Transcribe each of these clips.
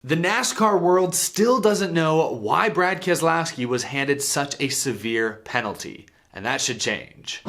The NASCAR world still doesn't know why Brad Keselowski was handed such a severe penalty, and that should change.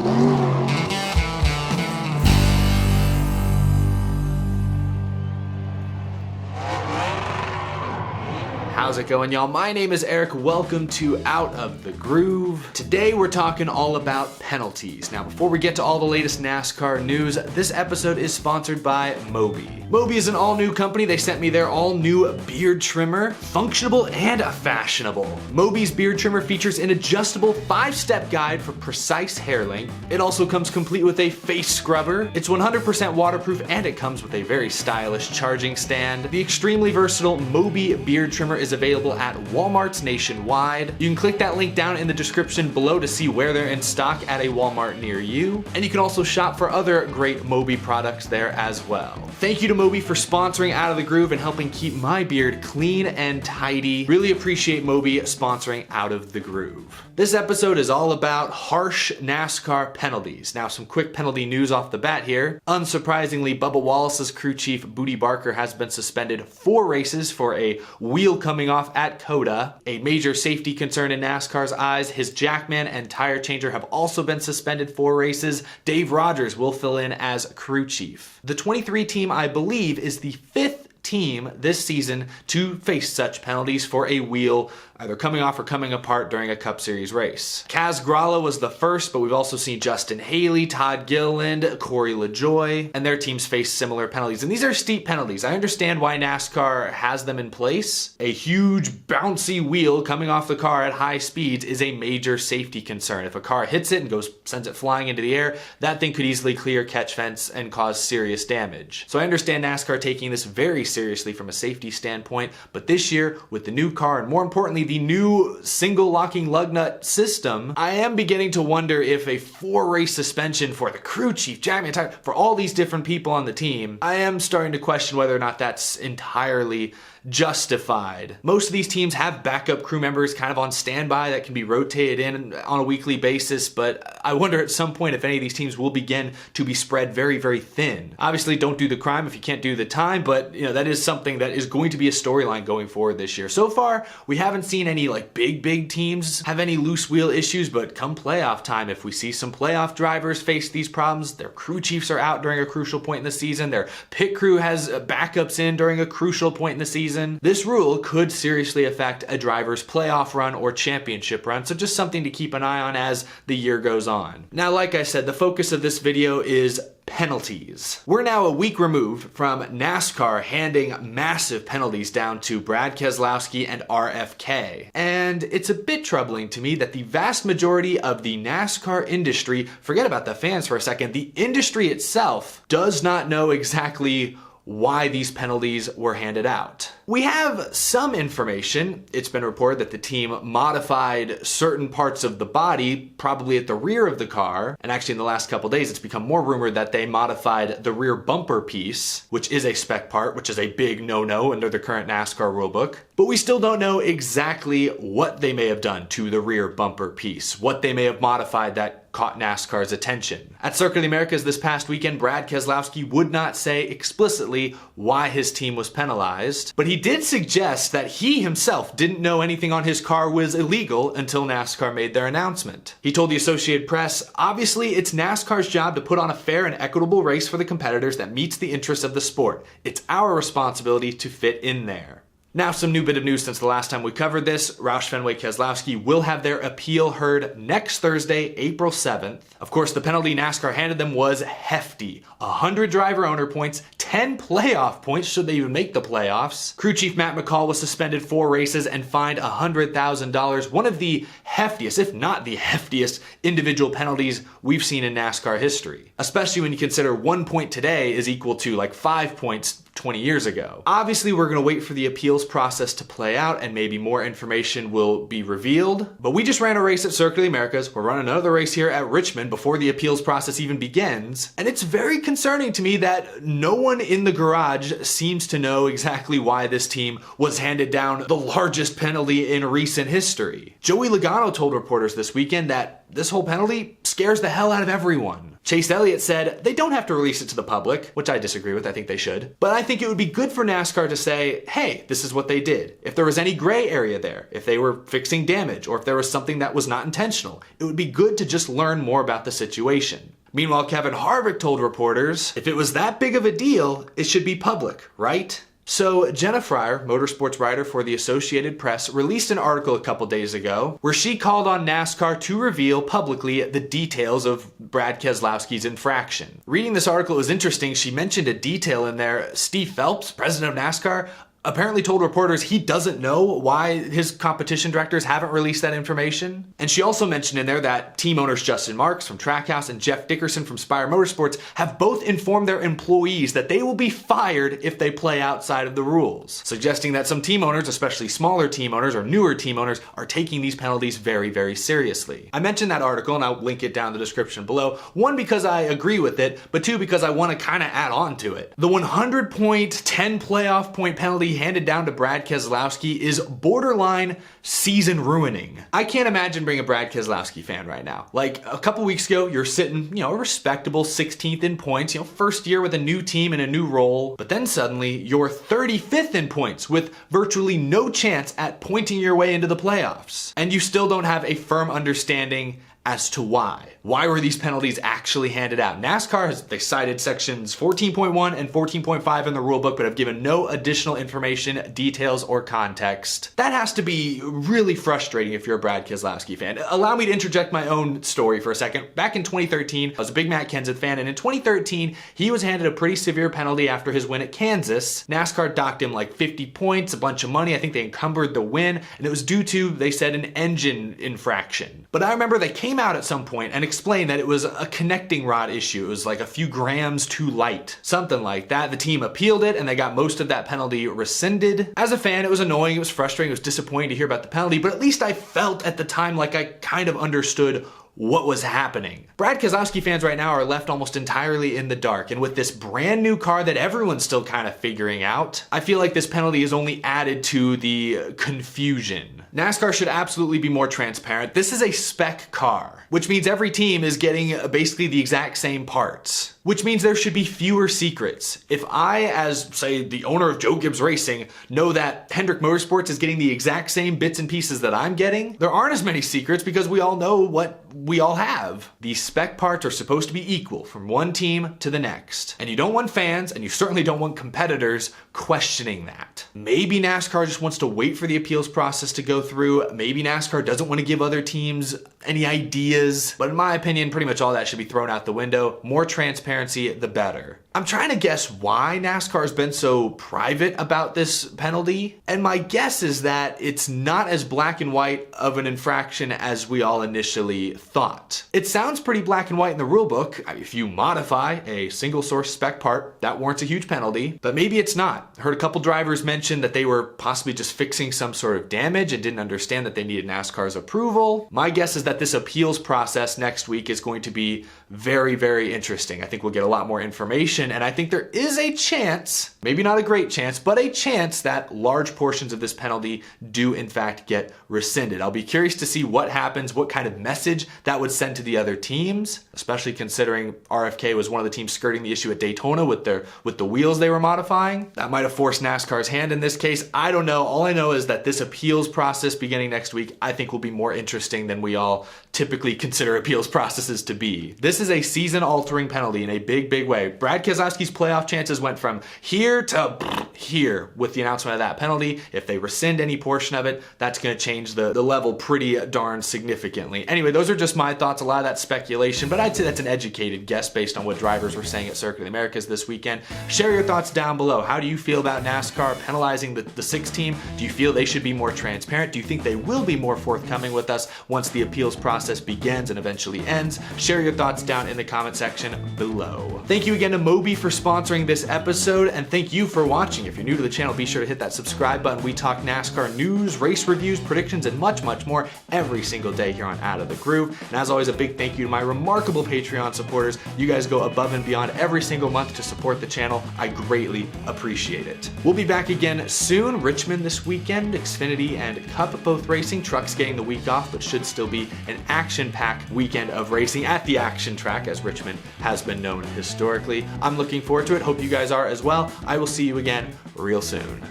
How's it going, y'all? My name is Eric. Welcome to Out of the Groove. Today we're talking all about penalties. Now, before we get to all the latest NASCAR news, this episode is sponsored by Moby. Moby is an all-new company. They sent me their all-new beard trimmer, functional and fashionable. Moby's beard trimmer features an adjustable 5-step guide for precise hair length. It also comes complete with a face scrubber. It's 100% waterproof and it comes with a very stylish charging stand. The extremely versatile Moby beard trimmer is available at Walmarts nationwide. You can click that link down in the description below to see where they're in stock at a Walmart near you. And you can also shop for other great Moby products there as well. Thank you to Moby for sponsoring Out of the Groove and helping keep my beard clean and tidy. Really appreciate Moby sponsoring Out of the Groove. This episode is all about harsh NASCAR penalties. Now, some quick penalty news off the bat here. Unsurprisingly, Bubba Wallace's crew chief Booty Barker has been suspended 4 races for a wheel coming off at Coda. A major safety concern in NASCAR's eyes, his jackman and tire changer have also been suspended 4 races. Dave Rogers will fill in as crew chief. The 23 team, I believe, is the 5th team this season to face such penalties for a wheel either coming off or coming apart during a Cup Series race. Kaz Grala was the first, but we've also seen Justin Haley, Todd Gilliland, Corey LaJoie, and their teams face similar penalties. And these are steep penalties. I understand why NASCAR has them in place. A huge bouncy wheel coming off the car at high speeds is a major safety concern. If a car hits it and sends it flying into the air, that thing could easily clear catch fence and cause serious damage. So I understand NASCAR taking this very seriously from a safety standpoint, but this year with the new car and more importantly the new single locking lug nut system, I am beginning to wonder if a 4-race suspension for the crew chief, jackman, tire, for all these different people on the team, I am starting to question whether or not that's entirely justified. Most of these teams have backup crew members kind of on standby that can be rotated in on a weekly basis, but I wonder at some point if any of these teams will begin to be spread very, very thin. Obviously, don't do the crime if you can't do the time, but that is something that is going to be a storyline going forward this year. So far, we haven't seen any big teams have any loose wheel issues, but come playoff time, if we see some playoff drivers face these problems, their crew chiefs are out during a crucial point in the season, their pit crew has backups in during a crucial point in the season, this rule could seriously affect a driver's playoff run or championship run, so just something to keep an eye on as the year goes on. Now, like I said, the focus of this video is penalties. We're now a week removed from NASCAR handing massive penalties down to Brad Keselowski and RFK. And it's a bit troubling to me that the vast majority of the NASCAR industry, forget about the fans for a second, the industry itself does not know exactly why these penalties were handed out. We have some information. It's been reported that the team modified certain parts of the body, probably at the rear of the car, and actually in the last couple days it's become more rumored that they modified the rear bumper piece, which is a spec part, which is a big no-no under the current NASCAR rulebook. But we still don't know exactly what they may have done to the rear bumper piece, what they may have modified that caught NASCAR's attention. At Circuit of the Americas this past weekend, Brad Keselowski would not say explicitly why his team was penalized, but he did suggest that he himself didn't know anything on his car was illegal until NASCAR made their announcement. He told the Associated Press, "Obviously, it's NASCAR's job to put on a fair and equitable race for the competitors that meets the interests of the sport. It's our responsibility to fit in there." Now, some new bit of news since the last time we covered this. Roush Fenway Keselowski will have their appeal heard next Thursday, April 7th. Of course, the penalty NASCAR handed them was hefty. 100 driver owner points, 10 playoff points should they even make the playoffs. Crew chief Matt McCall was suspended 4 races and fined $100,000. One of the heftiest, if not the heftiest, individual penalties we've seen in NASCAR history. Especially when you consider 1 point today is equal to 5 points 20 years ago. Obviously, we're going to wait for the appeals process to play out and maybe more information will be revealed. But we just ran a race at Circuit of the Americas. We're running another race here at Richmond before the appeals process even begins. And it's very concerning to me that no one in the garage seems to know exactly why this team was handed down the largest penalty in recent history. Joey Logano told reporters this weekend that this whole penalty scares the hell out of everyone. Chase Elliott said they don't have to release it to the public, which I disagree with. I think they should. But I think it would be good for NASCAR to say, hey, this is what they did. If there was any gray area there, if they were fixing damage, or if there was something that was not intentional, it would be good to just learn more about the situation. Meanwhile, Kevin Harvick told reporters, if it was that big of a deal, it should be public, right? So Jenna Fryer, motorsports writer for the Associated Press, released an article a couple days ago where she called on NASCAR to reveal publicly the details of Brad Keselowski's infraction. Reading this article, it was interesting. She mentioned a detail in there. Steve Phelps, president of NASCAR, apparently told reporters he doesn't know why his competition directors haven't released that information. And she also mentioned in there that team owners Justin Marks from Trackhouse and Jeff Dickerson from Spire Motorsports have both informed their employees that they will be fired if they play outside of the rules, suggesting that some team owners, especially smaller team owners or newer team owners, are taking these penalties very, very seriously. I mentioned that article and I'll link it down in the description below. One, because I agree with it, but two, because I want to kind of add on to it. The 100-point, 10 playoff point penalty handed down to Brad Keselowski is borderline season ruining. I can't imagine being a Brad Keselowski fan right now. Like a couple weeks ago, you're sitting, a respectable 16th in points, first year with a new team and a new role, but then suddenly you're 35th in points with virtually no chance at pointing your way into the playoffs. And you still don't have a firm understanding as to why. Why were these penalties actually handed out? NASCAR they cited sections 14.1 and 14.5 in the rulebook, but have given no additional information, details, or context. That has to be really frustrating if you're a Brad Keselowski fan. Allow me to interject my own story for a second. Back in 2013, I was a big Matt Kenseth fan, and in 2013, he was handed a pretty severe penalty after his win at Kansas. NASCAR docked him like 50 points, a bunch of money. I think they encumbered the win, and it was due to, they said, an engine infraction. But I remember they came out at some point and explained that it was a connecting rod issue. It was like a few grams too light, something like that. The team appealed it and they got most of that penalty rescinded. As a fan, it was annoying, it was frustrating, it was disappointing to hear about the penalty, but at least I felt at the time like I kind of understood what was happening. Brad Keselowski fans right now are left almost entirely in the dark, and with this brand new car that everyone's still kind of figuring out, I feel like this penalty is only added to the confusion. NASCAR should absolutely be more transparent. This is a spec car, which means every team is getting basically the exact same parts, which means there should be fewer secrets. If I, as say the owner of Joe Gibbs Racing, know that Hendrick Motorsports is getting the exact same bits and pieces that I'm getting, there aren't as many secrets because we all know what we all have. These spec parts are supposed to be equal from one team to the next. And you don't want fans, and you certainly don't want competitors questioning that. Maybe NASCAR just wants to wait for the appeals process to go through. Maybe NASCAR doesn't want to give other teams any ideas. But in my opinion, pretty much all that should be thrown out the window. More transparency, the better. I'm trying to guess why NASCAR has been so private about this penalty, and my guess is that it's not as black and white of an infraction as we all initially thought. It sounds pretty black and white in the rulebook. If you modify a single source spec part, that warrants a huge penalty, but maybe it's not. I heard a couple drivers mention that they were possibly just fixing some sort of damage and didn't understand that they needed NASCAR's approval. My guess is that this appeals process next week is going to be very, very interesting. I think we'll get a lot more information, and I think there is a chance, maybe not a great chance, but a chance that large portions of this penalty do in fact get rescinded. I'll be curious to see what happens, what kind of message that would send to the other teams, especially considering RFK was one of the teams skirting the issue at Daytona with the wheels they were modifying. That might have forced NASCAR's hand in this case. I don't know. All I know is that this appeals process beginning next week, I think will be more interesting than we all typically consider appeals processes to be. This is a season-altering penalty in a big, big way. Brad Keselowski's playoff chances went from here to here with the announcement of that penalty. If they rescind any portion of it, that's going to change the level pretty darn significantly. Anyway, those are just my thoughts. A lot of that's speculation, but I'd say that's an educated guess based on what drivers were saying at Circuit of the Americas this weekend. Share your thoughts down below. How do you feel about NASCAR penalizing the 6 team? Do you feel they should be more transparent? Do you think they will be more forthcoming with us once the appeals process begins and eventually ends? Share your thoughts down in the comment section below. Thank you again to Mo Hobie for sponsoring this episode, and thank you for watching. If you're new to the channel, be sure to hit that subscribe button. We talk NASCAR news, race reviews, predictions, and much, much more every single day here on Out of the Groove. And as always, a big thank you to my remarkable Patreon supporters. You guys go above and beyond every single month to support the channel. I greatly appreciate it. We'll be back again soon. Richmond this weekend, Xfinity and Cup both racing. Trucks getting the week off, but should still be an action-packed weekend of racing at the action track, as Richmond has been known historically. I'm looking forward to it. Hope you guys are as well. I will see you again real soon.